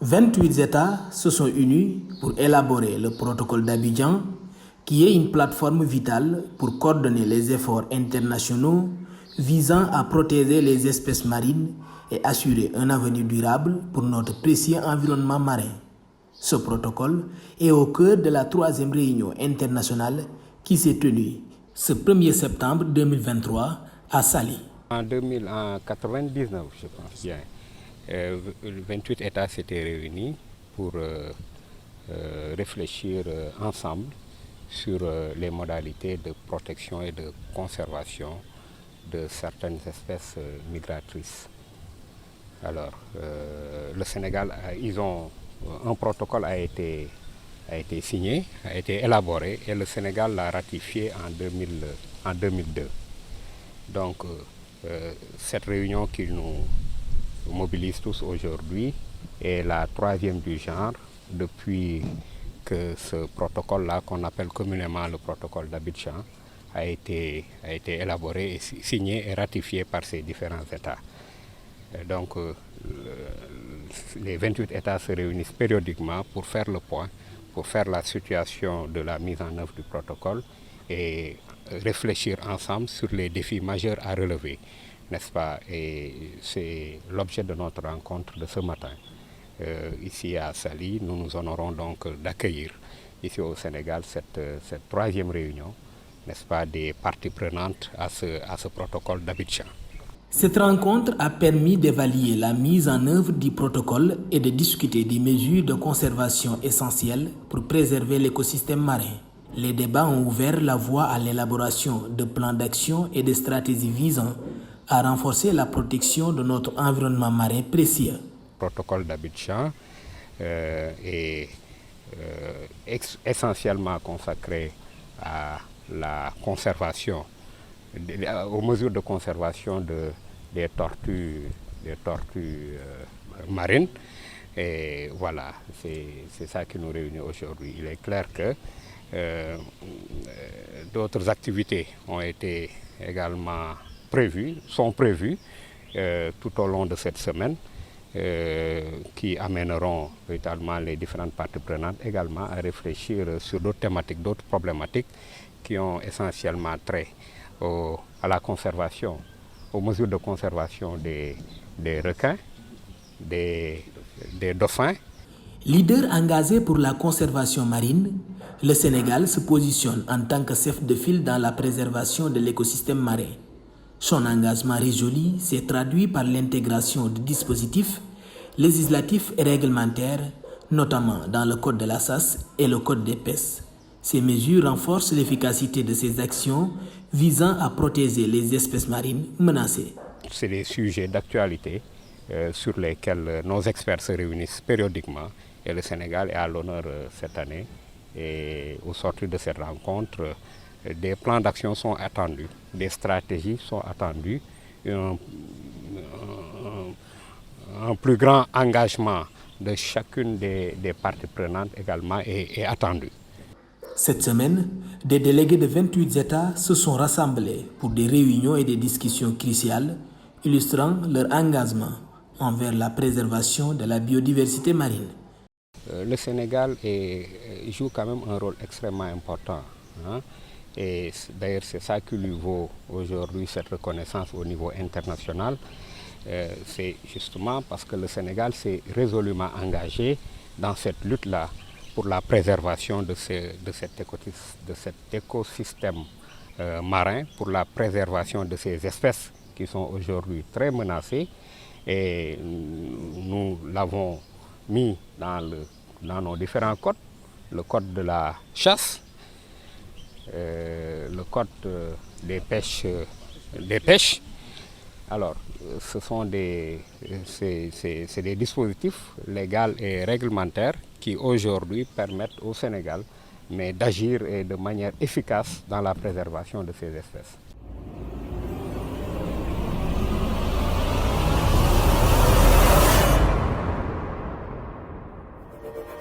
28 États se sont unis pour élaborer le protocole d'Abidjan, qui est une plateforme vitale pour coordonner les efforts internationaux visant à protéger les espèces marines et assurer un avenir durable pour notre précieux environnement marin. Ce protocole est au cœur de la 3e réunion internationale qui s'est tenue ce 1er septembre 2023 à Saly. En 1999, je pense bien, 28 États s'étaient réunis pour réfléchir ensemble sur les modalités de protection et de conservation de certaines espèces migratrices. Alors, le Sénégal, un protocole a été signé, a été élaboré et le Sénégal l'a ratifié en 2002. Donc, cette réunion qui nous mobilise tous aujourd'hui est la 3e du genre depuis que ce protocole-là, qu'on appelle communément le protocole d'Abidjan, a été élaboré, et signé et ratifié par ces différents États. Donc, les 28 États se réunissent périodiquement pour faire le point, pour faire la situation de la mise en œuvre du protocole et réfléchir ensemble sur les défis majeurs à relever, n'est-ce pas? Et c'est l'objet de notre rencontre de ce matin. Ici à Saly, nous nous honorons donc d'accueillir ici au Sénégal cette 3e réunion, n'est-ce pas, des parties prenantes à ce protocole d'Abidjan. Cette rencontre a permis d'évaluer la mise en œuvre du protocole et de discuter des mesures de conservation essentielles pour préserver l'écosystème marin. Les débats ont ouvert la voie à l'élaboration de plans d'action et de stratégies visant à renforcer la protection de notre environnement marin précieux. Le protocole d'Abidjan est essentiellement consacré à la conservation, aux mesures de conservation des tortues marines. Et voilà, c'est ça qui nous réunit aujourd'hui. Il est clair que d'autres activités ont été également sont prévues tout au long de cette semaine, qui amèneront véritablement les différentes parties prenantes également à réfléchir sur d'autres thématiques, d'autres problématiques qui ont essentiellement trait à la conservation, aux mesures de conservation des requins, des dauphins. Leader engagé pour la conservation marine, le Sénégal se positionne en tant que chef de file dans la préservation de l'écosystème marin. Son engagement résolu s'est traduit par l'intégration de dispositifs législatifs et réglementaires, notamment dans le Code de la chasse et le Code des pêches. Ces mesures renforcent l'efficacité de ces actions visant à protéger les espèces marines menacées. C'est des sujets d'actualité sur lesquels nos experts se réunissent périodiquement et le Sénégal est à l'honneur cette année. Et au sortir de cette rencontre, des plans d'action sont attendus, des stratégies sont attendues, un plus grand engagement de chacune des parties prenantes également est attendu. Cette semaine, des délégués de 28 États se sont rassemblés pour des réunions et des discussions cruciales, illustrant leur engagement envers la préservation de la biodiversité marine. Le Sénégal joue quand même un rôle extrêmement important, hein? Et d'ailleurs c'est ça qui lui vaut aujourd'hui cette reconnaissance au niveau international. C'est justement parce que le Sénégal s'est résolument engagé dans cette lutte-là pour la préservation de cet écosystème marin, pour la préservation de ces espèces qui sont aujourd'hui très menacées. Et nous l'avons mis dans nos différents codes, le code de la chasse, le code des pêches. Alors, ce sont des dispositifs légaux et réglementaires qui aujourd'hui permettent au Sénégal d'agir de manière efficace dans la préservation de ces espèces.